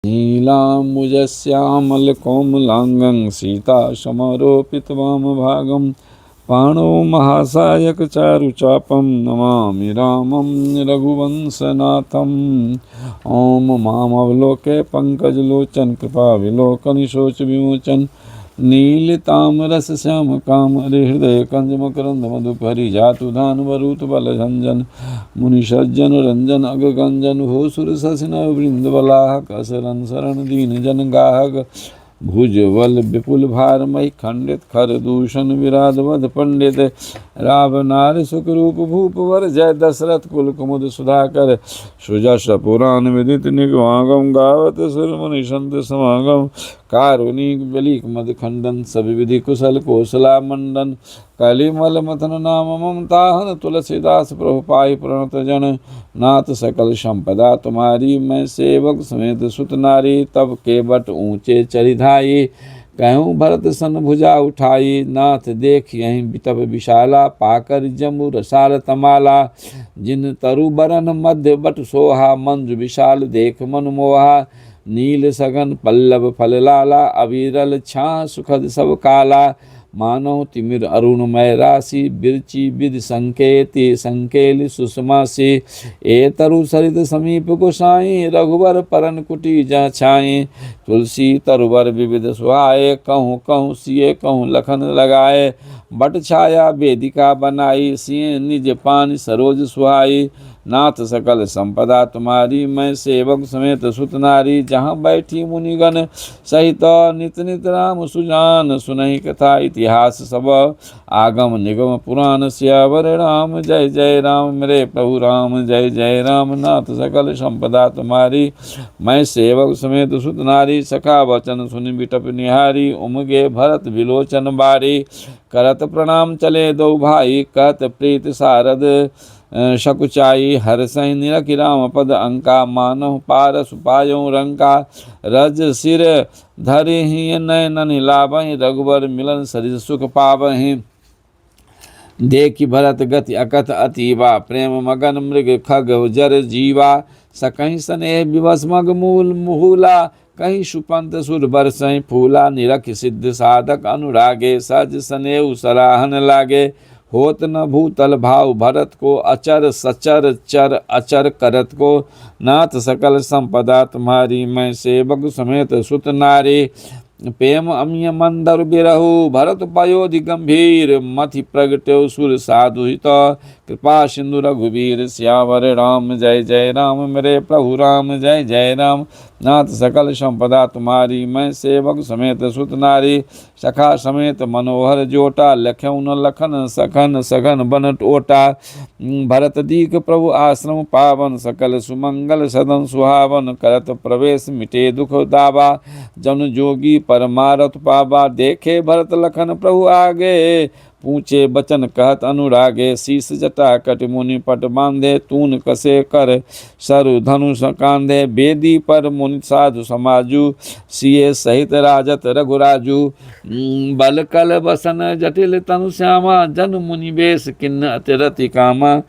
नीलाम्बुजश्यामलकोमलाङ्गं सीतासमरोपितवामभागं पाणौ महासायकचारुचापं नमामि रामं रघुवंशनाथम्। ॐ मामवलोके पङ्कजलोचन कृपाविलोकनिशोचविमोचन नीलिताम्रसश्यामकामहृदय कंजमकरन्दमधुपरिजातु धानवरूथबलझञ्झन मुनिषज्जन रंजन अगगंजन हो सुरससिनव वृंदवलाहक असरन शरण दीन जन गाहक भुजबल विपुल भारमयि खंडित खर दूषण विराध वध पंडित रावनार सुखरूप भूप वर जय दशरथ कुल कुमुद सुधाकर सुजस पुराण विदित निगमागम गावत सुर मुनि संत समागम कारुणिक बलिक मद खंडन सब विधि कुशल कोसला मंडन कलिमल मथन नाम ममताहन तुलसीदास प्रभु पाई प्रणत जन नाथ सकल संपदा तुम्हारी मैं सेवक समेत सुत नारी तब के बट ऊंचे चरिधाई कहूँ भरत सन भुजा उठाई नाथ देख यहीं तब विशाला पाकर जम्बू रसाल तमाला जिन तरु बरन मध्य बट सोहा मंजु विशाल देख मन मोहा नील सगन पल्लव फल लाला अविरल छा सुखद सब काला मानव तिमिर अरुणमय राशि बिरची विद संकेति संकेल सुषमा से ए तरु सरित समीप गोसाई रघुवर परन कुटी जा छाए तुलसी तरुवर विविध सुहाए कहूँ कहूँ सिए कहूँ लखन लगाए बट छाया वेदिका बनाई सिए निज पान सरोज सुहाई नाथ सकल संपदा तुम्हारी मैं सेवक समेत सुत नारी जहाँ बैठी मुनिगण सहित नित नित राम सुजान सुनहि कथा इतिहास सब आगम निगम पुराण सियावर राम जय जय राम मेरे प्रभु राम जय जय राम नाथ सकल संपदा तुम्हारी मैं सेवक समेत सुत नारी सखा वचन सुनि बिटप निहारी उमगे भरत विलोचन बारी करत प्रणाम चले दो भाई कहत प्रीत सारद शकुचाई हर्षहि निरखि राम पद अंका मानव पारस पायो रंका रज सिर धरि ही नयन लाभहि रघुवर मिलन सरिस सुख पावहि देखि भरत गति अकथ अतीवा प्रेम मगन मृग खग जर जीवा सकहि स्नेह विवश मग मूल मुहुला कहीं सुपंत सुर बरसहि फूला निरख सिद्ध साधक अनुरागे सज स्नेह सराहन लागे होत न भूतल भाव भरत को अचर सचर चर अचर करत को नाथ सकल संपदा तुम्हारी मैं सेवक समेत सुत नारी प्रेम अमिय मंदर बिरहु भरत पयोधि गंभीर मथि प्रगट्यो सुर साधु हित कृपा सिंधु रघुवीर श्यावर राम जय जय राम मेरे प्रभु राम जय जय राम नाथ सकल संपदा तुम्हारी मैं सेवक समेत सुत नारी सखा समेत मनोहर जोटा लख्यौ न लखन सखन सघन बन टोटा भरत दीख प्रभु आश्रम पावन सकल सुमंगल सदन सुहावन करत प्रवेश मिटे दुख दावा जन जोगी परमारथ पावा देखे भरत लखन प्रभु आगे पूछे बचन कहत अनुरागे शीस जटा कट मुनि पट बांधे तून कसे कर सरु धनुष कांधे बेदी पर मुनि साधु समाजु सिए सहित राजत रघुराजु बल कल बसन जटिल तनु श्यामा जन मुनि बेश किन्न अतिरति कामा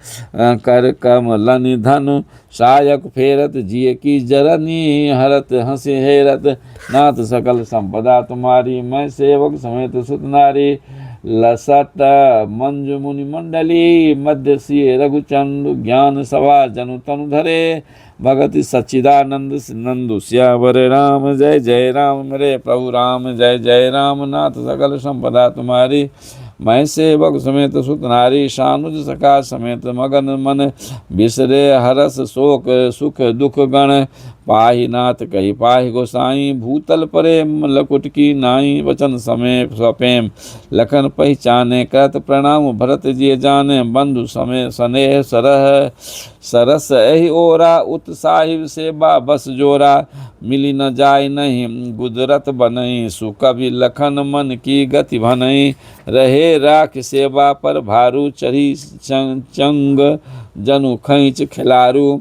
कर कमलन धनु सायक फेरत जिय की जरनी हरत हंसी हेरत नाथ सकल संपदा तुम्हारी मैं सेवक समेत सुत नारी लसत मंजु मुनि मंडली मध्य सिय रघुचंदु ज्ञान सभा जनु तनु धरे भगति सच्चिदानंद नंदु श्यावर राम जय जय राम मेरे प्रभु राम जय जय राम नाथ सकल संपदा तुम्हारी मैं सेवक समेत सुत नारी शानुज सखा समेत मगन मन बिसरे हरस शोक सुख दुख गण पाहि नाथ कही पाहि गोसाई भूतल प्रेम लकुट की नाई वचन समय स्वपेम लखन पहचाने कहत प्रणाम भरत जी जाने बंधु समय स्नेह सरह सरस एहि ओरा उत साहिब सेवा बस जोरा मिली न जाय नहीं गुदरत बनई सुकवि लखन मन की गति भनई रहे राख सेवा पर भारू चढ़ी चंग जनु खैच खिलारू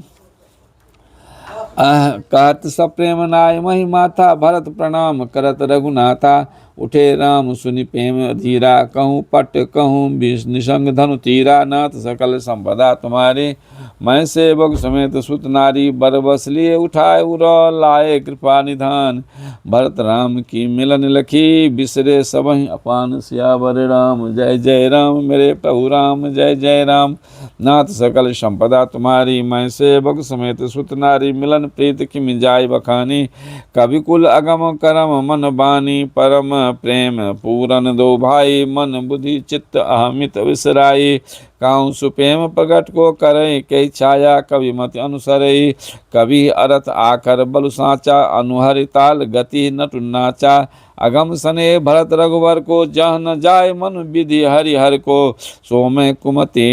कहत सप्रेम नाय मही माथा भरत प्रणाम करत रघुनाथा उठे राम सुनि प्रेम अधीरा, कहूँ पट कहूँ निसंग धनु तीरा, नाथ सकल संपदा तुम्हारी मैं सेवक समेत सुत नारी, बर बस लिए उठाए उर लाए कृपा निधान, भरत राम की मिलन लखी, बिसरे सबहि अपान सियावर राम। जय जय राम मेरे प्रभु राम, जय जय राम। नाथ सकल संपदा तुम्हारी मैं सेवक समेत सुत नारी, मिलन प्रीत किमि जाय बखानी, कवि कुल अगम करम मन बानी, परम प्रेम पूरन दो भाई, मन बुद्धि चित्त अहमित विसराई, काहू सुप्रेम प्रगट को करे, कई छाया कवि मत अनुसरई, कवि अरथ आकर बलु साचा, अनुहरि ताल गति नटु नाचा, अगम सने भरत रघुवर को, जह न जाय मन विधि हरिहर को, सो मैं कुमति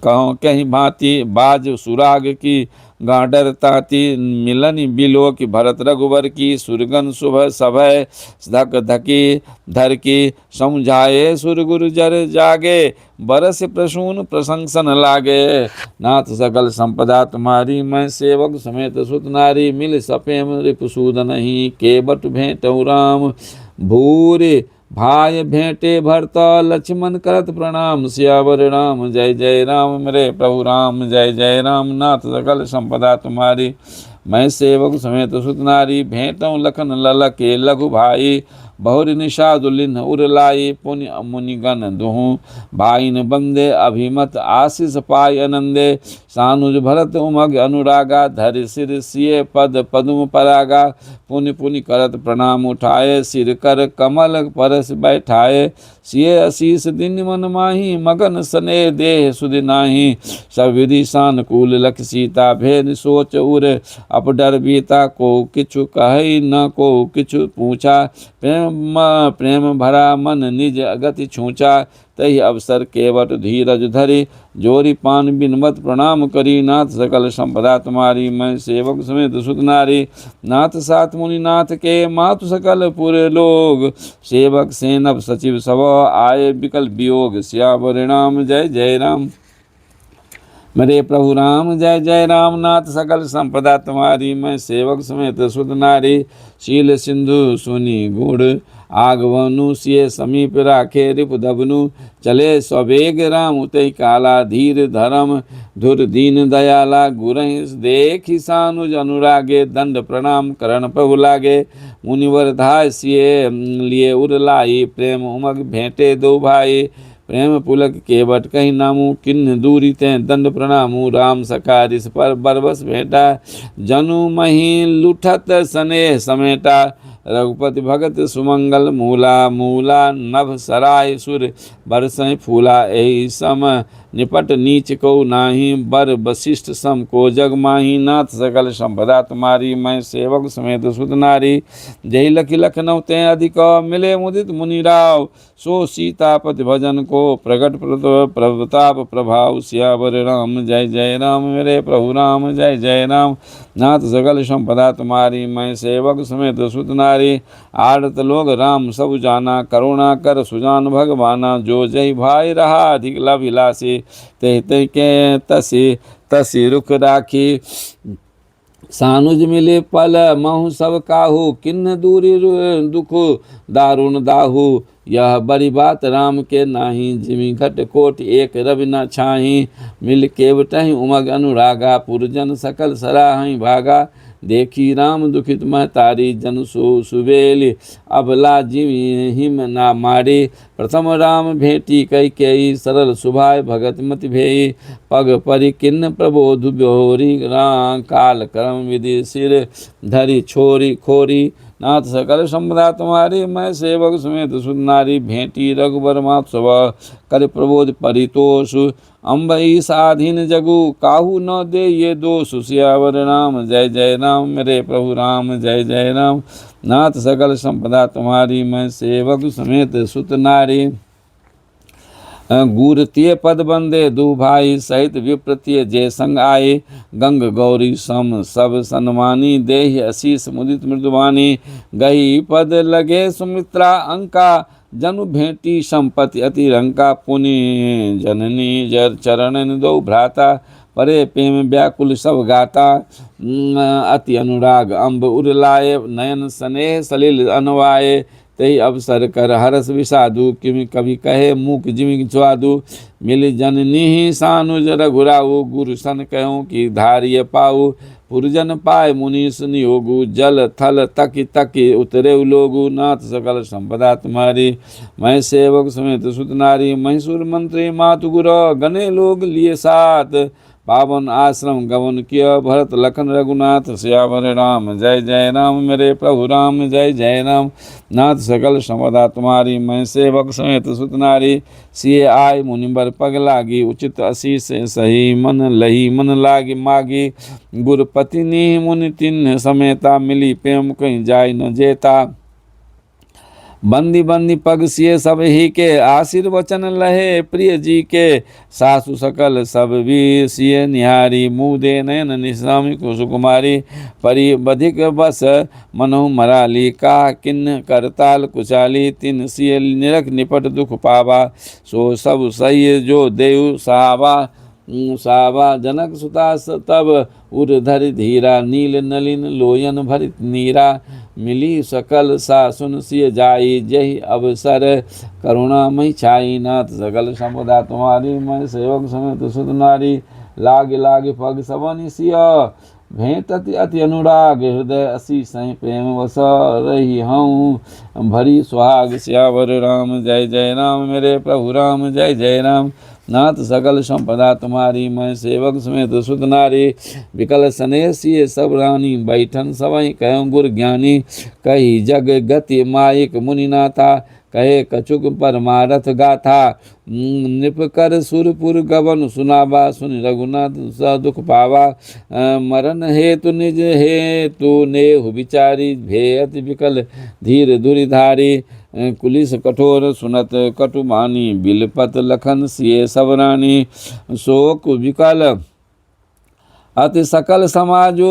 कहो कहीं भांति, बाज सुराग की गाडर ताती, मिलन बिलो की भरत रघुवर की, सुरगन सुबह सभय धक धकी धर की, समझाए सुर गुरु जर जागे, बरस प्रसून प्रशंसन लागे, नाथ सकल संपदा तुम्हारी मैं सेवक समेत सुत नारी, मिल सपेम रिपुसूद नहीं, के बट भेंटऊ राम भूरे भाय भेंटे भरत, लक्ष्मण करत प्रणाम सियावर राम। जय जय राम मेरे प्रभु राम, जय जय राम। नाथ सकल संपदा तुम्हारी मैं सेवक समेत सुत नारी, भेंटऊ लखन ललके लघु भाई, बहुरी निषादुलिन उरलाई, पुण्य मुनिगण दुहु भाईन बंदे, अभिमत आशीष पाय आनंदे, सानुज भरत उमग अनुरागा, धरि सिर सिए पद पद्म परागा, पुनि पुनि करत प्रणाम उठाए, सिर कर कमल परस बैठाए, सिए असीस दिन मन माही, मगन सने देह सुधि नाही, सब विधि सानुकूल लख सीता, भेद सोच उर अपडर बीता, को किछु कहि न को किछु पूछा, प्रेम भरा मन निज अगति छूचा, तही अवसर केवट धीरज धरि, जोरी पान बिनमत प्रणाम करी, नाथ सकल संपदा तुम्हारी मैं सेवक समेत सुत नारी, नाथ साथ मुनि नाथ के मातु सकल पुर लोग, सेवक सेनभ सचिव सब आए बिकल वियोग, सियावर राम जय जय राम मेरे प्रभु राम, जय जय राम। नाथ सकल संपदा तुम्हारी मैं सेवक समेत सुत नारी, शील सिंधु सुनि गुण आगवनु, सिय समीप राखे रिपुदबनु, चले स्ववेग राम उतई काला, धीर धर्म धुर दीन दयाला, गुरहि देखि सानुज अनुरागे, दंड प्रणाम करण प्रभु लागे, मुनिवर धाय सिय लिए उर लाई, प्रेम उमग भेंटे दो भाई, प्रेम पुलक केवट कहीं नामू, किन्न दूरी तें दंड प्रणामू, राम सकारिस पर बरबस भेंटा, जनु मही लुठत स्नेह समेटा, रघुपति भगत सुमंगल मूला, मूला नभ सराय सुर बरसै फूला, एहि सम निपट नीच को नाही, बर वशिष्ठ सम को जग माही, नाथ सकल संपदा तुम्हारी मैं सेवक समेत सुत नारी, जय लखि लखनऊ ते अधिक, मिले मुदित मुनि राव, सो सीतापति भजन को, प्रगट प्रताप प्रभाव, सियावर राम जय जय राम मेरे प्रभु राम, जय जय राम। नाथ सकल संपदा तुम्हारी मैं सेवक समेत सुत नारी, आड़त लोग राम सब जाना, करुणा कर सुजान भगवाना, जो जय भाई रहा अधिक लभिलासी, ते ते के तसी रुख राखी, सानुज मिले पल महु सब काहू, किन्न दूरी दुख दारुण दाहू, यह बड़ी बात राम के नाही, जिमि घट कोट एक रवि न छाही, मिल केवटहि उमग अनुरागा, पुरजन सकल सराहि भागा, देखी राम दुखित महतारी, जन सो सुबेल अबला जिमि हिम ना मारी, प्रथम राम भेटी कई सरल सुभाय, भगत मति भेई, पग परि किन्न प्रबोध ब्योरी, राम काल कर्म विधि सिर धरि छोरी खोरी, नाथ सकल संपदा तुम्हारी मैं सेवक समेत सुत नारी, भेंटी रघुबर मात्सव कर प्रबोध परितोष, अम्बई साधीन जगु काहू न दे ये दोष, सियावर राम जय जय राम मेरे प्रभु राम, जय जय राम। नाथ सकल संपदा तुम्हारी मैं सेवक समेत सुत नारी, गुरतिय पद बंदे दु भाई, सहित विप्रतिय जय संग आए, गंग गौरी सम सब सन्मानी, देहि असीस मुदित मृदुवानी, गही पद लगे सुमित्रा अंका, जनु भेंटी संपत्ति अति रंका, पुनि जननी जर चरण दो भ्राता, परे प्रेम व्याकुल सब गाता, अति अनुराग अम्ब उरलाए, नयन स्नेह सलिल अनवाए, तही अवसर कर हरस विषादु, किमि कवि कहे मूक जिमि स्वादु, मिल जननी सानुज रघुराऊ, गुरु सन कहूँ कि धार्य पाऊ, पुरजन पाए मुनीस नियोगु, जल थल तकी तकी उतरे लोगु, नाथ सकल संपदा तुम्हारी, मैं सेवक समेत सुत नारी, महिषुर मंत्री मातु गुर, गने लोग लिए साथ, पावन आश्रम गवन किया, भरत लखन रघुनाथ सियावर राम, जय जय राम मेरे प्रभु राम, जय जय राम, नाथ सकल संपदा तुम्हारी, मैं सेवक समेत सुत नारी, सिए आय मुनिबर पग लागी, उचित आशीष सही मन लही, मन लागी मागी, गुरुपति नी मुनि तिन्ह समेता, मिली प्रेम कहीं जाय न जेता, बंदी बंदी पग सिए सब ही के, आशीर्वचन लहे प्रिय जी के, सासु सकल सब भी सिए निहारी, मुँह दे नयन निशामी कुसुकुमारी, परि बधिक बस मनहु मराली, का किन्न करताल कुचाली, तिन सिए निरख निपट दुख पावा, सो सब सही जो देव सावा, सावा जनक सुता तब उर्धर धीरा, नील नलिन लोयन भरित नीरा, मिली सकल सासुन सिय जाई, जही अवसर करुणामय छाई, नाथ सकल संपदा तुम्हारी, मैं सेवक समेत सुत नारी, लाग लाग पग सबनि सिय, भेंट अति अनुराग, हृदय असी सही प्रेम वस रही हूँ, भरी सुहाग सियावर राम, जय जय राम मेरे प्रभु राम, जय जय राम, नाथ सकल संपदा तुम्हारी, मैं सेवक समेत सुत नारी, विकल स्नेह सिए सब रानी, बैठन सवई कहूँ गुर ज्ञानी, कही जग गति माइक मुनिनाथा, कहे कछुक परमारथ गाथा, नृप कर सुरपुर गवन सुनावा, सुन रघुनाथ स दुख पावा, मरण हेतु निज हेतु नेहु विचारी, भेयति विकल धीर धुरिधारी, कुलिस कठोर सुनत कटुमानी, बिलपत लखन सिए सब रानी, शोक विकल अति सकल समाजो,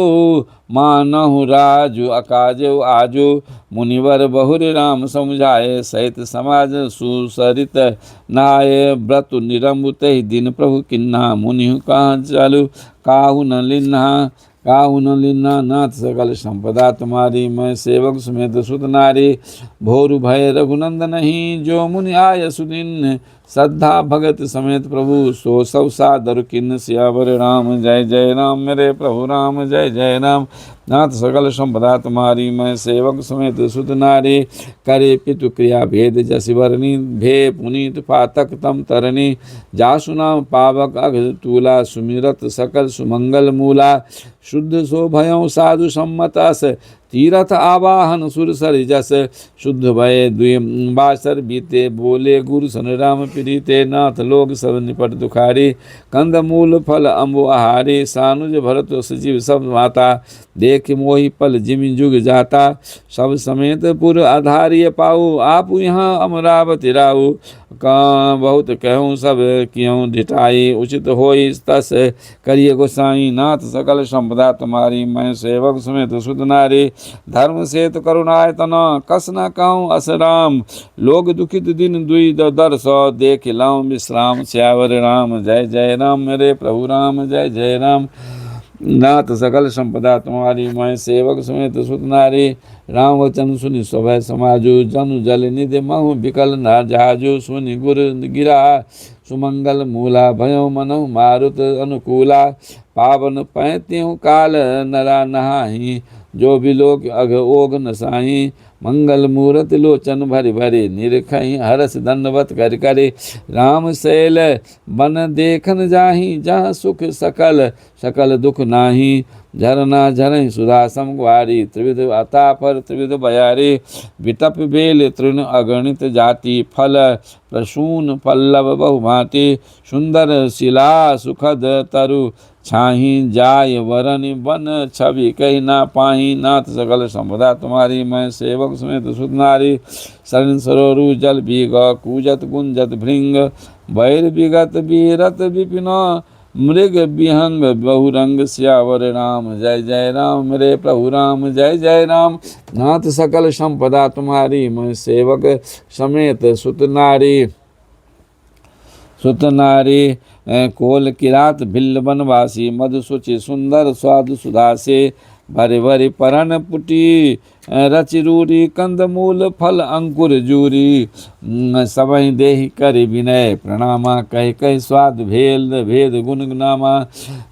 मानहु राजु अकाजो आजो, मुनिवर बहुर राम समझाए, सहित समाज सुसरित नाय, व्रत निरंबु तहि दिन प्रभु किन्हा, मुनि कहाँ चलु काहु न लिन्हा, काहु न लिन्हा, नाथ सकल संपदा तुम्हारी, मैं सेवक समेत सुत नारी, भोरु भय रघुनंदन ही, जो मुनि आय सुदिन, श्रद्धा भगत समेत प्रभु, सो सब सादर किन्न, सियावर राम, जय जय राम मेरे प्रभु राम, जय जय राम, नाथ सकल संपदा तुम्हारी, मैं सेवक समेत सुत नारी, करे पितु क्रिया भेद जसि वरनी, भे पुनीत पातक तम तरनी, जासु नाम पावक अघ तूला, सुमिरत सकल सुमंगल मूला, शुद्ध सो भयों साधु सम्मतस, तीरथ आवाहन सुरसर जस, शुद्ध भय द्वि बासर बीते, बोले गुरु सन राम प्रीते, नाथ लोग सब निपट दुखारी, कंद मूल फल अम्बु आहारी, सानुज भरत सजीव सब माता, देख मोहि पल जिमि जुग जाता, सब समेत पुर आधार्य पाऊ, आप यहाँ अमरावति राऊ, का बहुत कहूँ सब क्यों ढिठाई, उचित होई तस करिए गोसाई, नाथ सकल संपदा तुम्हारी, मैं सेवक समेत सुत नारी, धर्म सेत करुणायतन, कस न कहूँ असराम, लोग दुखित दिन दुई दर्श, देख लाऊं विश्राम, श्यावर राम, जय जय राम मेरे प्रभु राम, जय जय राम, नाथ सकल संपदा तुम्हारी, मैं सेवक समेत सुत नारी, राम वचन सुनि सभय समाजु, जनु जल निधि महु विकल न जहाजु, सुनि गुर गिरा सुमंगल मूला, भयो मनु मारुत अनुकूला, पावन पैत्यु काल नरा नहाही, जो भी लोग अघ ओघ नसाही, मंगल मूरत लोचन भरि भरि, निरखहि हरस दंडवत कर करे, राम शैल बन देखन जाहि, जहाँ सुख सकल सकल दुख नाही, झरना झरहि सुधा समग्वारी, त्रिविध अता पर त्रिविध बयारी, विटप बेल तृण अगणित जाति, फल प्रसून पल्लव बहुभांति, सुंदर शिला सुखद तरु छाही, जाय वरन वन छवि कही ना पाही, नाथ सकल संपदा तुम्हारी, मैं सेवक समेत सुत नारी, शरण सरोरु जल बीग, कूजत गुंजत भृंग, बैर विगत बीरत विपिन, मृग विहंग बहुरंग, सियावर राम, जय जय राम मेरे प्रभु राम, जय जय राम, नाथ सकल संपदा तुम्हारी, मैं सेवक समेत सुत नारी, सुत नारी कोल किरात भिल्ल बनवासी मधुसुचि सुंदर स्वादु सुधा से भरे भरे परण पुटी रचि रूरी कंदमूल फल अंकुर जूरी सबहि देहि करि विनय प्रणामा कह कह स्वाद भेद भेद गुण नामा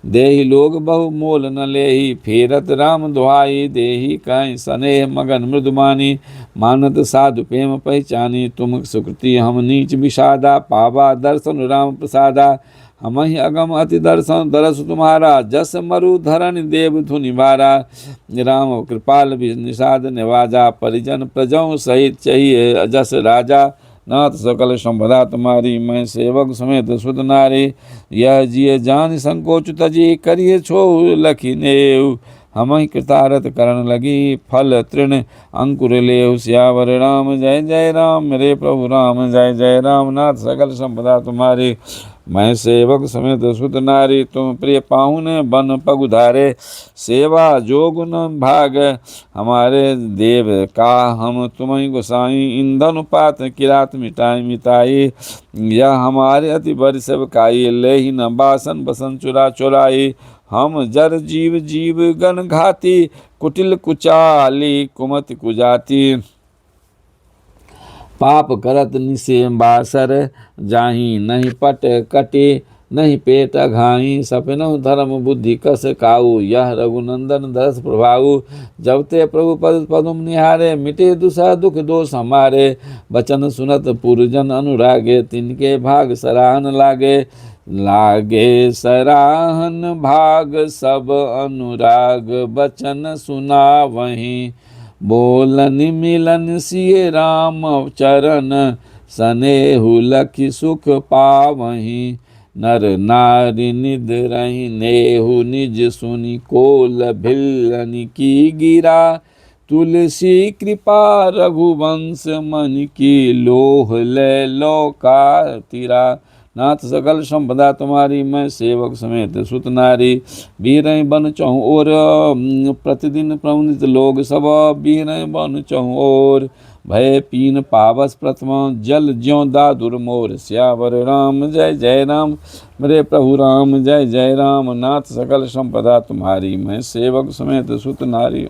देहि लोग बहु मोल न लेहि फेरत राम दुहाई देहि कह स्नेह मगन मृदुमानी मानत साधु प्रेम पहचानी तुम सुकृति हम नीच विषादा पावा दर्शन राम प्रसादा हम ही अगम अति दर्शन दरस तुम्हारा जस मरु धरण देव धुनि बारा राम कृपाल निषाद निवाजा परिजन प्रजों सहित चाहिए जस राजा नाथ सकल संपदा तुम्हारी मैं सेवक समेत सुध नारी यह जिय जान संकोच तजी करिए छो लखी नेव हम ही कृतारथ करण लगी फल तृण अंकुर ले सियावर राम जय राम मेरे प्रभु राम जय राम नाथ सकल संपदा तुम्हारी मैं सेवक समेत सुत नारी तुम प्रिय पाहुन बन पगुधारे सेवा जोगुन भाग हमारे देव का हम तुम्हें गोसाई ईंधन पात किरात मिटाई यह हमारे अति बरि सब काई ले ही न बासन बसन चुराई हम जर जीव जीव गण घाती कुटिल कुचाली कुमति कुजाति पाप करत निसे बासर जाही नहीं पट कटे नहीं पेट घाई सपनहु धर्म बुद्धि कस काऊ यह रघुनंदन दरस प्रभाऊ जब ते प्रभु पद पदुम निहारे मिटे दुसा दुख दोष हमारे बचन सुनत पुरजन अनुरागे तिनके भाग सराहन लागे सराहन भाग सब अनुराग बचन सुना वहीं बोलन मिलन सिय राम चरण सनेहु लखि सुख पावहीं नर नारी निद रही नेहु निज सुनि कोल भिल्लन की गिरा तुलसी कृपा रघुवंश मन की लोह ले लोका तिरा नाथ सकल संपदा तुम्हारी मैं सेवक समेत सुत नारी बीर बन चहु और प्रतिदिन प्रवनित लोग सब बीर बन चहु और भय पीन पावस प्रथम जल ज्यों दादुर मोर सियावर राम जय राम मेरे प्रभु राम जय राम नाथ सकल संपदा तुम्हारी मैं सेवक समेत सुत नारी।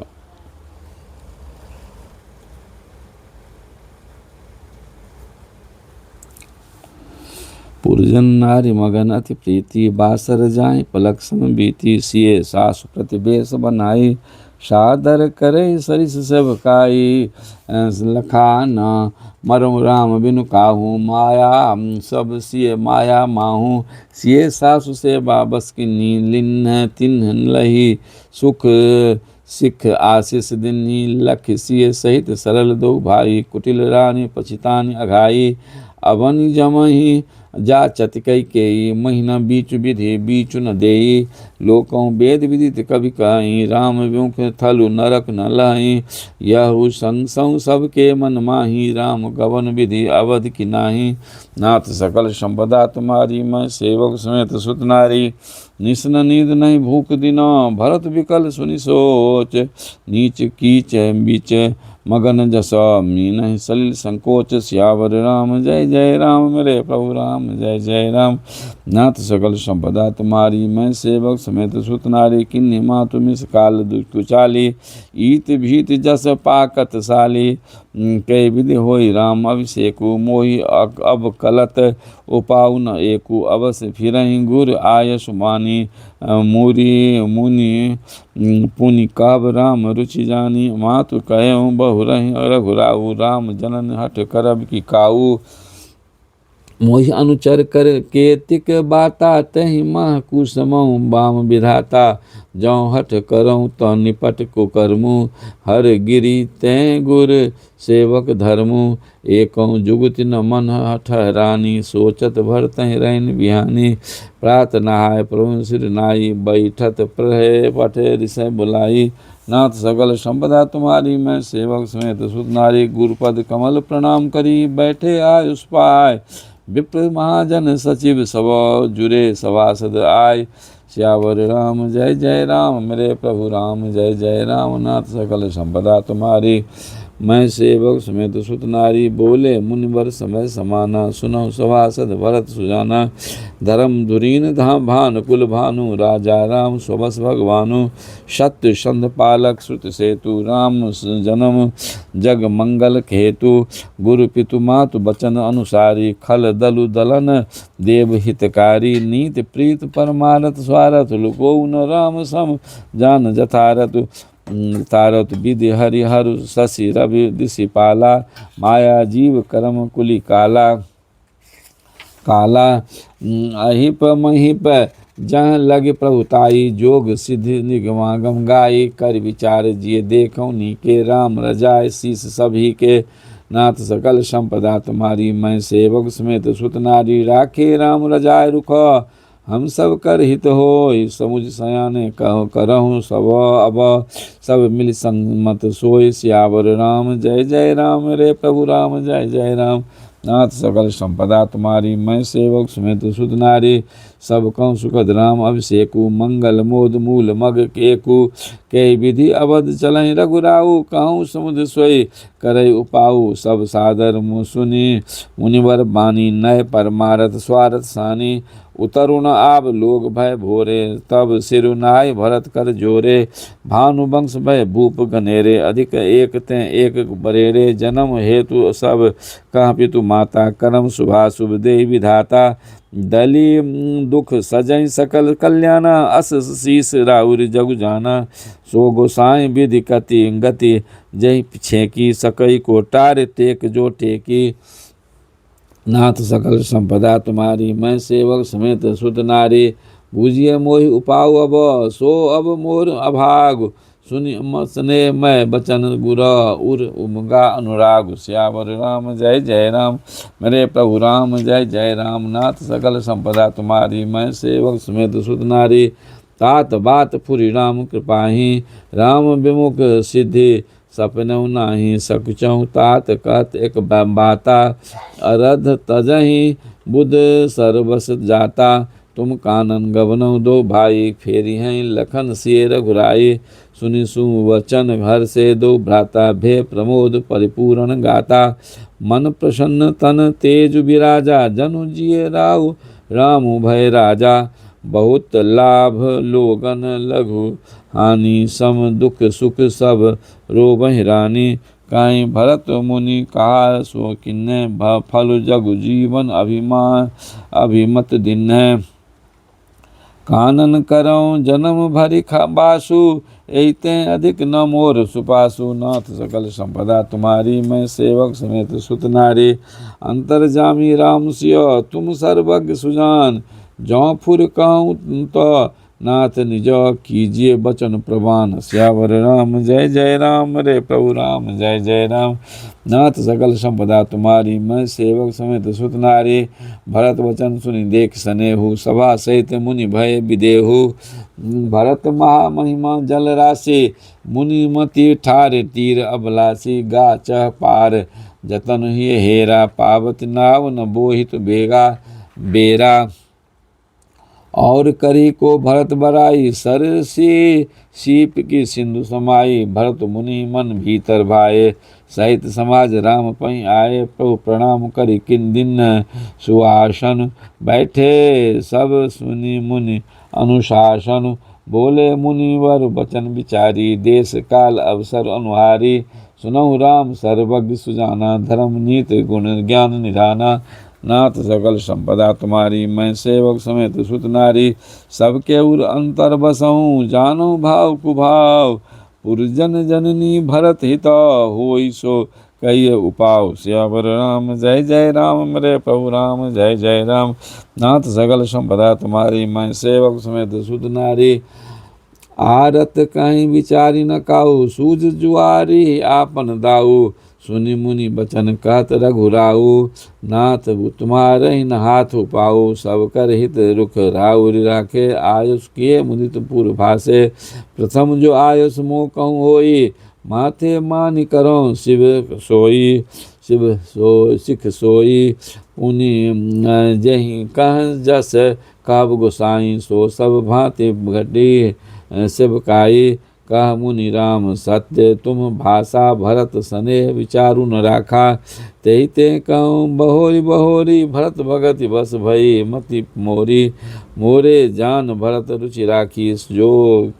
पुरजन नारी मगन अति प्रीति बासर जाए पलक सम बीती सिए सासु प्रतिवेश बनाई सादर करे सरिस सब काई लखान मरम राम बिनु काहू माया सब सिए माया माहू सिए सासु से बाबस की लीन तिन्ह लही सुख सिख आशीष दिनी लख सिए सहित सरल दो भाई कुटिल रानी पछितानी अघाई अवन जमही जा चतिकई के महीना बीच विधि बीच न देई लोकों वेद विदित कवि कहीं राम विमुख थलु नरक न लही यहु संग संग सबके मन माही राम गवन विधि अवध की नाही नाथ सकल संपदा तुम्हारी मैं सेवक समेत सुत नारी निसन नींद नहीं भूख दिना भरत विकल सुनि सोच नीच कीच बीच मगन जस मीन सलिल संकोच सियावर राम जय राम मेरे प्रभु राम जय राम नाथ सकल संपदा तुम्हारी मैं सेवक समेत सुत नारी किन्नी माँ तुम इस काल दुचाली ईत भीत जस पाकत साली कई विधि होई राम अभिषेकु मोहि अब कलत उपाउ न एकु अवश्य फिरहि गुर आयस मानी मूरी मुनि पुनि काब राम रुचि जानी मातु कहूँ बहु रही रघुराऊ राम जनन हठ करब की काऊ मोहि अनुचर कर केतिक बाता तहि मह कुसमऊ बाम विधाता जौ हठ करऊँ तो निपट कुकर्मु हर गिरी तै गुर सेवक धर्मु एकौ जुगति न मन हठ रानी सोचत भरत रैन बिहानी प्रात नहाय प्रभु सिर नाई बैठत प्रहे पठे ऋषय बुलाई नाथ सकल संपदा तुम्हारी मैं सेवक समेत सुत नारी गुरुपद कमल प्रणाम करी बैठे आयुष पाय विप्र महाजन सचिव सब जुरे सभासद आय सियावर राम जय राम मेरे प्रभु राम जय राम नाथ सकल संपदा तुम्हारी मैं सेवक समेत सुत नारी। बोले मुनिवर समय समाना, सुनहु सभासद भरत सुजाना। धर्म धुरीन धाम भानु कुल भानु, राजा राम स्वबस भगवानु। सत्य संध पालक श्रुत सेतु, राम जन्म जग मंगल हेतु। गुरु पितु मातु बचन अनुसारी, खल दलु दलन देव हितकारी। नीत प्रीत परमारथ स्वारथ, लुकोउ न राम सम जान जथारथ। तारत विधि हरिहर शशि रवि दिशिपाला, माया जीव करम कुलि काला। काला अहिप महिप जहाँ लगे प्रभुताई, जोग सिद्धि निगमागम गाई। कर विचार जिय देखौ नीके, राम रजाय शीस सभी के। नाथ सकल संपदा तुम्हारी, मैं सेवक समेत सुत नारी। राखे राम रजाय रुख, हम सब कर हित होय। समुझ सयाने कहो करहूँ सब अब, सब मिल संगमत सोय। सियावर राम जय जय राम, रे प्रभु राम जय जय राम। नाथ सकल संपदा तुम्हारी, मैं सेवक समेत सुत नारी। सब कहूँ सुखद राम अभिषेकु, मंगल मोद मूल मग केकु। कई विधि अवध चलहि रघुराऊ, कहूँ समुद्र सोई करई उपाऊ। सब सादर मुँह सुनी, मुनिवर बानी नय परमारथ स्वारथ सानी। उतरुण आब लोग भय भोरे, तब सिरुनाय भरत कर जोरे। भानुवंश भय भूप गनेरे, अधिक एक ते एक बरेरे। जन्म हेतु सब कह पितु माता, करम शुभाशुभ देहि विधाता। दली दुख सजई सकल कल्याणा, अस शीस राउर जगु जाना। सो गोसाई विधि कति गति, जही छेकी सकई को टार टेक जो टेकी। नाथ सकल संपदा तुम्हारी, मैं सेवक समेत सुत नारी। बूझिए मोहि उपाऊ अब, सो अब मोर अभाग। सुनि मसने मैं बचन गुर, उर उमगा अनुराग। श्यावर राम जय जय राम, मेरे प्रभु राम जय जय राम। नाथ सकल संपदा तुम्हारी, मैं सेवक समेत सुत नारी। तात बात फुरि राम कृपाही, राम विमुख सिद्धि सपनऊ नाही। सकुचहु तात कहत एक बाता, अरध तजहि बुध सर्वस जाता। तुम कानन गवनऊ दो भाई, फेरी हैं लखन सिय रघुराई। सुनि सुवचन हर से दो भ्राता, भे प्रमोद परिपूर्ण गाता। मन प्रसन्न तन तेज विराजा, जनु जिय राउ राम भय राजा। बहुत लाभ लोगन लघु हानि, सम दुख सुख सब रोबहि रानी। काई भरत मुनि कहा सो किन्ने, फल जगु जीवन अभिमान अभिमत दिन्ह। कानन करऊँ जन्म भरि बासु, एते अधिक न मोर सुपासु। नाथ सकल संपदा तुम्हारी, मैं सेवक समेत सुत नारी। अंतर्जामी राम सिय तुम सर्वज्ञ सुजान, जौ फुर कहूँ तो नाथ निज कीजिए बचन प्रवान। श्यावर राम जय जय राम, रे प्रभु राम जय जय राम। नाथ सकल संपदा तुम्हारी, मैं सेवक समेत सुत नारी। भरत वचन सुनि देख सनेहु, सभा सहित मुनि भय विदेहु। भरत महा महिमा जल राशि, मुनि मति ठार तीर अबलासी। गा चह पार जतन ही हेरा, पावत नाव न बोहित बेगा बेरा। और करी को भरत बराई, सर सी सीप की सिंधु समाई। भरत मुनि मन भीतर भाए, सहित समाज राम पई आए। प्रभु प्रणाम करी किन दिन सुआसन, बैठे सब सुनि मुनि अनुशासन। बोले मुनिवर बचन विचारी, देश काल अवसर अनुहारी। सुनहु राम सर्वज्ञ सुजाना, धर्म नीति गुण ज्ञान निधाना। नाथ सकल संपदा तुम्हारी, मैं सेवक समेत सुत नारी। सबके उर अंतर बसऊँ, जानो भाव कुभाव। पुरजन जननी भरत हित, होई सो कहिए उपाव। सियावर राम जय जय राम, मेरे प्रभु राम जय जय राम। नाथ सकल संपदा तुम्हारी, मैं सेवक समेत सुत नारी। आरत कहीं विचारी न काऊ, सूझ जुआरी आपन दाऊ। सुनि मुनि बचन कहत रघुराऊ, नाथ तुम्हारे न हाथ पाऊ। सब कर हित रुख राउर राखे, आयुष किए मुदित पूर्व भाषे। प्रथम जो आयुष मोह कहूँ होई, माथे मानि करो शिव सोई। शिव सो सिख सोई, पुनि जही कह जस। काब गोसाई सो सब भांति घटी सेवकाई। कह मुनि राम सत्य तुम भाषा भरत स्नेह विचारु न राखा। ते ते कहूँ बहोरी बहोरी भरत भगति बस भई मति मोरी। मोरे जान भरत रुचि राखी जो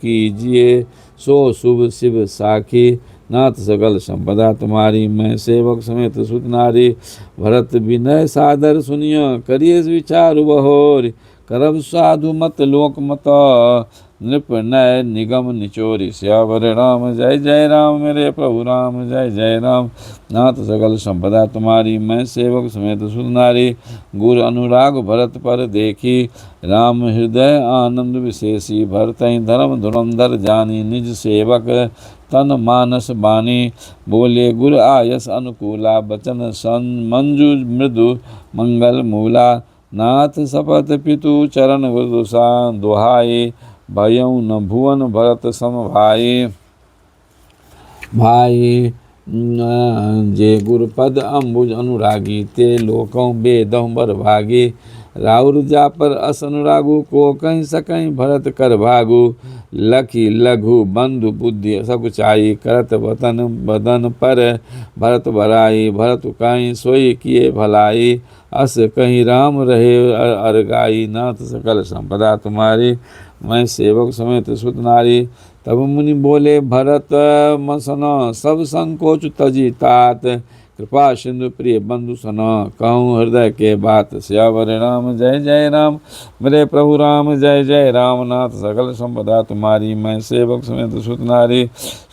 कीजिए सो शुभ शिव साखी। नाथ सकल संपदा तुम्हारी मैं सेवक समेत सुत नारी। भरत विनय सादर सुनियो करिए विचार बहोरी। करब साधु मत लोक मत नृप नय निगम निचोरी। श्यावर राम जय जय राम मेरे प्रभु राम जय जय राम। नाथ सकल संपदा तुम्हारी मैं सेवक समेत सुत नारी। गुर अनुराग भरत पर देखी राम हृदय आनंद विशेषी। भरत धर्म धुरंधर जानी निज सेवक तन मानस बानी। बोले गुर आयस अनुकूला बचन सन मंजू मृदु मंगल मूला। नाथ सपथ पितु चरण गुरुसा दुहाई। भयउ न भुवन भरत सम भाई। भाई जे गुरुपद अम्बुज अनुरागी ते लोकों बेदहु बर भागी। राउर जा पर अस अनुरागु को कहीं सकहीं भरत कर भागु। लखी लघु बंधु बुद्धि सकुचाई करत वतन बदन पर भरत भराई। भरत कहीं सोई किए भलाई अस कहीं राम रहे अरगाई। नाथ सकल संपदा तुम्हारी मैं सेवक समेत सुत नारी। तब मुनि बोले भरत मसन सब संकोच तजी तात। कृपा सिंधु प्रिय बंधु सन कहूँ हृदय के बात। श्यावर राम जय जय राम मेरे प्रभु राम जय जय राम। नाथ सकल संपदा तुम्हारी मैं सेवक समेत सुत नारी।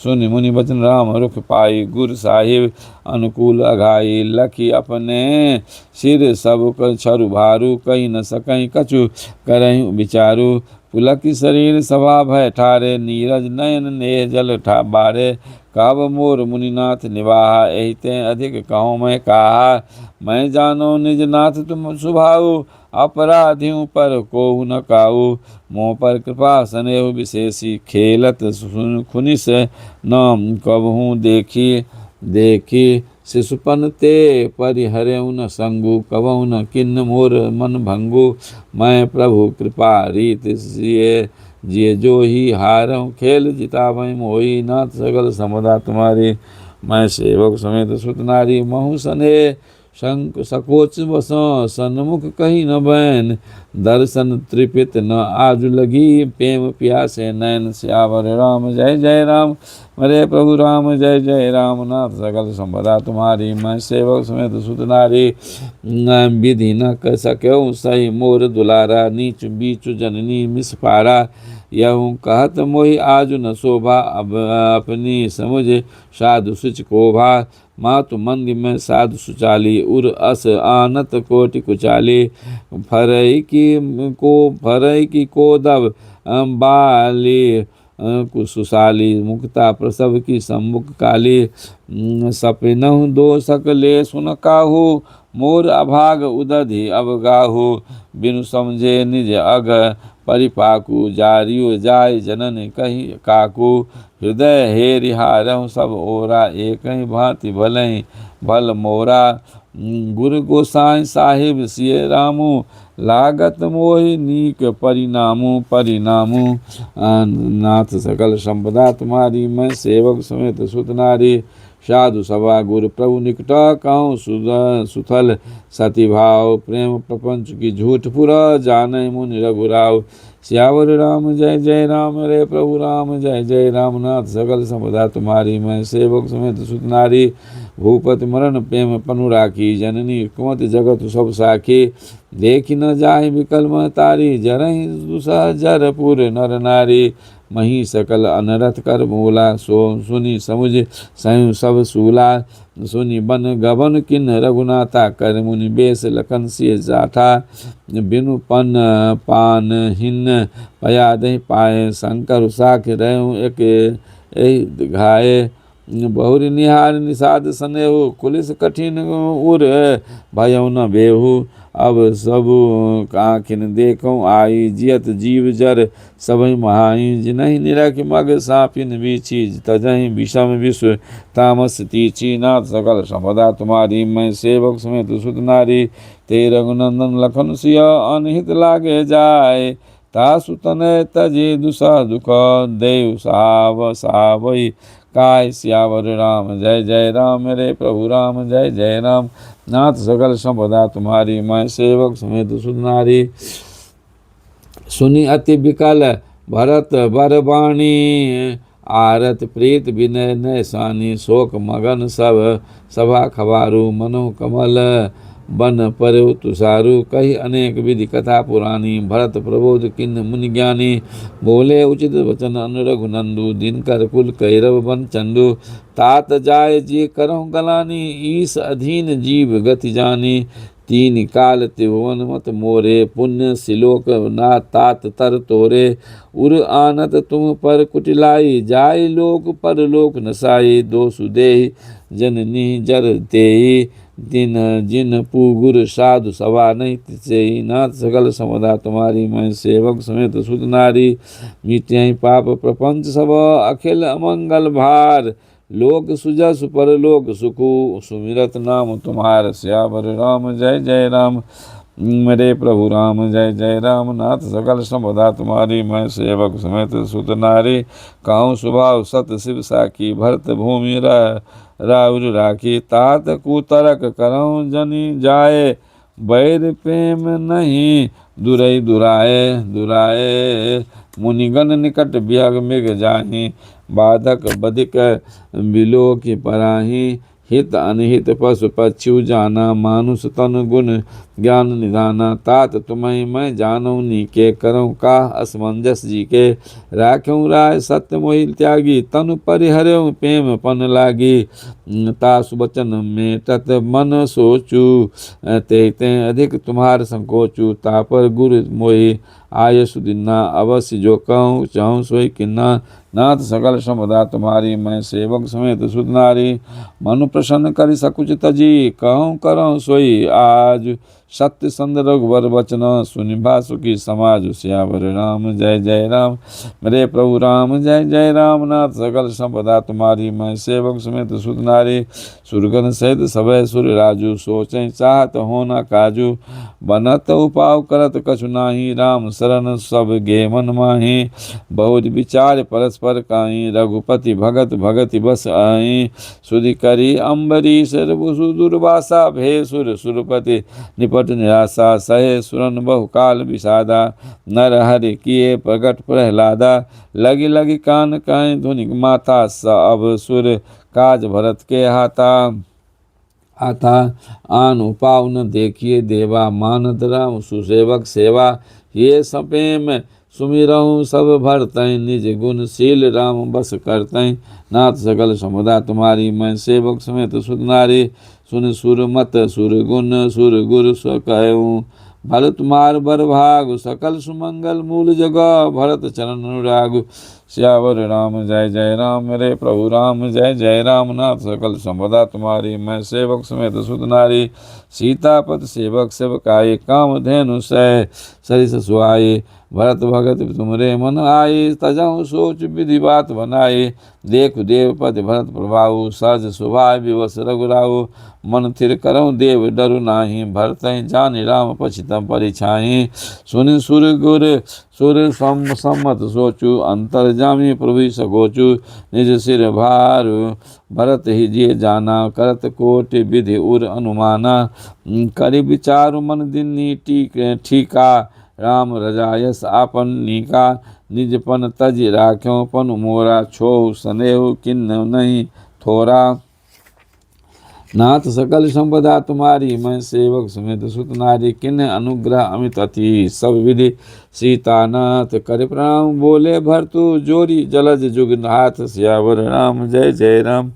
सुनि मुनि बचन राम रुख पाई गुर साहिब अनुकूल अघाई। लखी अपने सिर सब छरु भारू कहीं न सकहीं कछु करहु विचारू। पुलक शरीर सभा भय ठारे नीरज नयन नेह जल बारे। काब मोर मुनिनाथ निवाहा एहि ते अधिक कहूँ मैं कहा। मैं जानो निज नाथ तुम सुभाऊ अपराधियों पर कोहु न काऊ। मोह पर कृपा स्नेह विशेषी खेलत खुनिस न कबहूँ देखी। देखी शिशुपन ते परिहरऊ न संगु कबहु न किन्न मोर मन भंगु। मैं प्रभु कृपा रीत सिए जिए जो ही हारऊँ खेल जितावई मोही। नाथ सकल संपदा तुम्हारी मैं सेवक समेत सुत नारी। महु सने शंक सकोच बस सन्मुख कहीं न बैन। दर्शन त्रिपित न आजु लगी प्रेम प्यासे नैन। श्यावर राम जय जय राम मेरे प्रभु राम जय जय राम। नाथ सकल संपदा तुम्हारी मैं सेवक समेत सुत नारी। विधि न कर सक्यो सही मोर दुलारा नीच बीच जननी मिस पारा। यहूँ कहत मोहि आजु न शोभा अब अपनी समझ साधु सुच कोभा। मातु मंदी में साधु सुचाली उर अस आनत कोटि कुचाली। फरई की को दब बाली कुसुशाली। मुक्ता प्रसव की सम्मुख काली। सपिनहु दो सकले सुन काहू मोर अभाग उदधि अवगाहू। बिनु समझे निज अग परिपाकू जारियो जाय जनन कही काकू। हृदय हे रिहारहु सब ओरा एक ही भांति भलहि भल मोरा। गुरु गोसाई साहिब सिय रामू लागत मोहि नीक परिणामू परिणामू। नाथ सकल संपदा तुम्हारी मैं सेवक समेत सुत नारी। साधु सभा गुरु प्रभु निकट कहूँ सुथल सती भाव। प्रेम प्रपंच की झूठ पुरा जाने मुनि रघुराव। श्यावर राम जय जय राम रे प्रभु राम जय जय राम। नाथ सकल संपदा तुम्हारी मैं सेवक समेत सुत नारी। भूपति मरण प्रेम पनु राखी जननी कुमति जगत सब साखी। देखी न जाहि विकल महतारी जरहि दुसह जरपुर नर नारी। मही सकल अनरथ कर मूला सो सुनी समुझ सयु सब सूला। सुनि बन गबन किन रघुनाथा कर मुनि बेस लखन सिय जाठा। बिनु पन पान हिन पया दहि पाए शंकर साख रहूँ एक घाये। बहुरी निहार निषाद सनेहु कुलिस कठिन उर भयउ न बेहु। अब सब आँखिन देखूँ आई जियत जीव जर सबहि महाई। जिनहि निरख मग सापिन बीछी तजहि विषम विश्व तामस तीची। नाथ सकल संपदा तुम्हारी मैं सेवक समेत सुत नारी। ते रघुनंदन लखन सिया अनहित लागे जाय। तासु तनय तजे दुसा दुख देव सावई काय सियावर राम जय जय राम। मेरे प्रभु राम जय जय राम। नाथ सकल संपदा तुम्हारी, मैं सेवक समेत सुध नारी। सुनी अति विकल भरत बरबाणी, आरत प्रीत विनय नैसानी। शोक मगन सब सभा खबारू, मनो कमल बन परु तुषारु। कही अनेक विधि कथा पुरानी, भरत प्रबोध किन्न मुनि ज्ञानी। बोले उचित वचन अनु रघुनंदु, दिनकर कुल कैरव बन चंदु। तात जाय जे करहु गलानी, ईस अधीन जीव गति जानी। तीन काल त्रिभुवन मत मोरे, पुण्य सिलोक ना तात तर तोरे। उर आनत तुम पर कुटिलाई, जाय लोक पर लोक नसाई। दोषु देहि जननी जर तेई, दिन जिन पुगुर साधु सभा नहीं तिसेई। नाथ सकल समदा तुम्हारी, मैं सेवक समेत सुत नारी। मिट्याई पाप प्रपंच सब अखिल अमंगल भार, लोक सुजस पर लोक सुखु। सुमिरत नाम तुम्हार, सियावर राम जय जय राम। मेरे प्रभु राम जय जय राम। नाथ सकल संपदा तुम्हारी, मैं सेवक समेत सुत नारी। कहूँ स्वभाव सत शिव साखी, भरत भूमि राउर राखी। तात कुतरक करऊँ जनि जाए, बैर प्रेम नहीं दुरई दुराए। मुनिगण निकट बिहग मृग जाहि, बाधक बधिक बिलो की पराही। हित अनहित पशु पक्षु जाना, मानुष तन गुण ज्ञान निधाना। तात तुम्हें मैं जानऊ नीके, करऊँ का असमंजस जी के। राख्यूँ राय सत्य मोहि त्यागी, तनु परिहर्यों प्रेम पन लागी। तासु वचन में तत मन सोचू, ते अधिक तुम्हार संकोचू। तापर गुरु मोहि आयसु दिन्ना, अवश्य जो कहूँ चाहूँ सोई किन्ना। नाथ सकल संपदा तुम्हारी, मैं सेवक समेत सुत नारी। मनु प्रसन्न करि सकुच तजी, कहूँ करऊँ सोई आज। सत्य संद रघुवर वचन, सुनि सुखी समाज। सियावर राम जय जय राम। मेरे प्रभु राम जय जय राम। नाथ सकल संपदा तुम्हारी, मैं सेवक समेत सुत नारी। सुरगन सहित सभय सुर राजू, सोचें चाहत हो न काजू। बनत उपाव करत कछु नाही, राम शरण सब गे मन माही। बहुत विचार परस्पर काई, रघुपति भगत भगति बस आई। सुधि करी अम्बरीश रघुसु दुर्वासा, भे सुर सुरपति निपट निराशा। सहे सुरन बहुकाल विषादा, नर हरि किए प्रगट प्रहलादा। लगी लगी कान काई धुनि माथा, सब सुर काज भरत के हाथा। आन उपाव न देखिए देवा, मानद राम सुसेवक सेवा। ये सपेम सुमिरहूँ सब भरतैं, निज गुणशील राम बस करतैं। नाथ सकल समुदा तुम्हारी, मैं सेवक समेत सुत नारी। सुन सुर मत सुर गुण सुर गुरु स्व कहूँ, भल तुम्हार बर भाग। सकल सुमंगल मूल जगह, भरत चरण अनुराग। सियावर राम जय जय राम। मेरे प्रभु राम जय जय राम। नाथ सकल संपदा तुम्हारी, मैं सेवक समेत सुत नारी। सीतापत सेवक सेवकाई, कामधेनु सह सरिस सुहाई। भरत भगत तुमरे मन आए, तजहु सोच विधि बात बनाए। देखु देवपति भरत प्रभाऊ, सहज स्वभाव विवश रघुराऊ। मन थिर करऊँ देव डरु नाही, भरतहि जानि राम पछितम परिछाई। सुनि सुर गुर सुर सम्मत सोचु, अंतर्जामी प्रभु सगोचु। निज सिर भारु भरत ही जिय जाना, करत कोटि विधि उर अनुमाना। करि विचारु मन दिन्नी ठीका, राम रजायस आपन नीका। निज पन तज राख्यों पनु मोरा, छोहु स्नेहु किन्नु नहीं थोरा। नाथ सकल संपदा तुम्हारी, मैं सेवक समेत सुत नारी। किन्ह अनुग्रह अमित अति, सब विधि सीतानाथ। कर प्रणाम बोले भरतु, जोरी जलज जुग हाथ। सियावर राम जय जय राम।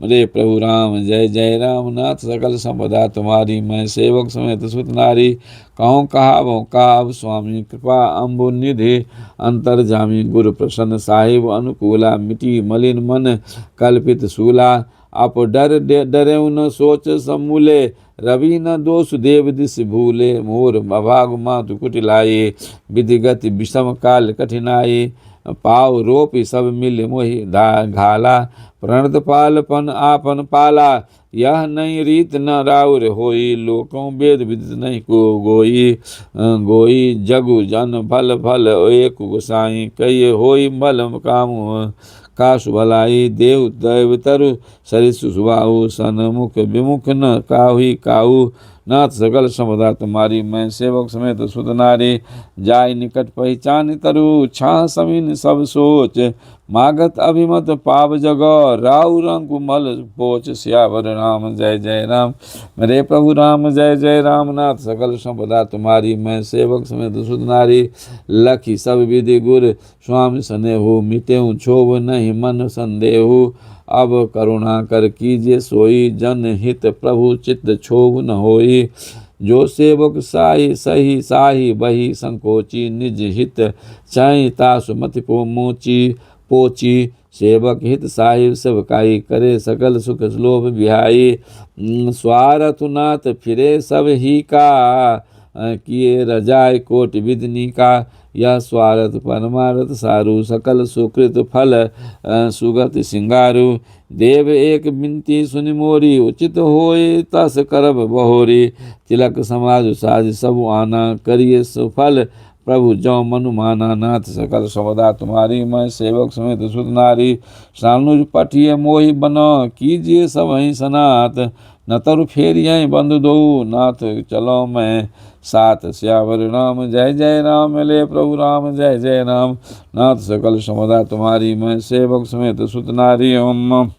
मेरे प्रभु राम जय जय राम। नाथ सकल संपदा तुम्हारी, मैं सेवक समेत सुत नारी। कहूँ कहावो काव, स्वामी कृपा अम्बु निधि। अंतर्जामी गुरु प्रसन्न, साहिब अनुकूला। मिटी मलिन मन कल्पित शूला। आप डरेउ न सोच समूले, रवि न दोष देव दिश भूले। मोर अभाग मातु कुटिलाई, विधि गति विषम काल कठिनाई। पाव रोपी सब मिल मोहि घाला, प्रणत पालपन आपन पाला, यह नहीं रीत न राउर होई, लोकों वेद विदित नहीं को गोई, गोई जगु जन भल भल एक गोसाई, कई होई मल कामु काशु भलाई, देव दैव तरु सरिसु सुबाहु, सन्मुख विमुख न काहुई काहू, नाथ सकल संपदा तुम्हारी, मैं सेवक समेत सुत नारी, जाय निकट पहचान तरु, छा समीन सब सोच, मागत अभिमत पाव जगौ, राउ रंग मल पोच, सियावर राम जय जय राम। मेरे प्रभु राम जय जय राम, नाथ सकल संपदा तुम्हारी, मैं सेवक समेत सुत नारी, लखी सब विधि गुर, स्वामी स्नेहु, मिटेहु क्षोभ नहीं मन संदेहु, अब करुणा कर कीजिए सोई, जन हित प्रभु चित्त क्षोभ न होई, जो सेवक साही सही साही बही संकोची, निज हित चाहि तासु मति पो मोची पोची, सेवक हित साहिब सेवकाई, करे सकल सुख लोभ बिहाई, स्वारथ नाथ फिरे सब ही का, किए रजाय कोटि विधि का, यह स्वार्थ परमार्थ सारू, सकल सुकृत फल सुगति सिंगारू, देव एक बिनती सुनि मोरी, उचित होए तस करब बहोरी, तिलक समाज साज सब आना, करिए सुफल प्रभु जौ मनु माना, नाथ सकल संपदा तुम्हारी, मैं सेवक समेत सुत नारी, सानुज पठिए मोहि बना, कीजिए सब ही सनात, न तरु फेरियं बंधु दो, नाथ चलो मैं साथ, श्यावर राम जय जय राम, ले प्रभु राम जय जय राम, नाथ सकल संपदा तुम्हारी, मैं सेवक समेत सुत नारी। ओम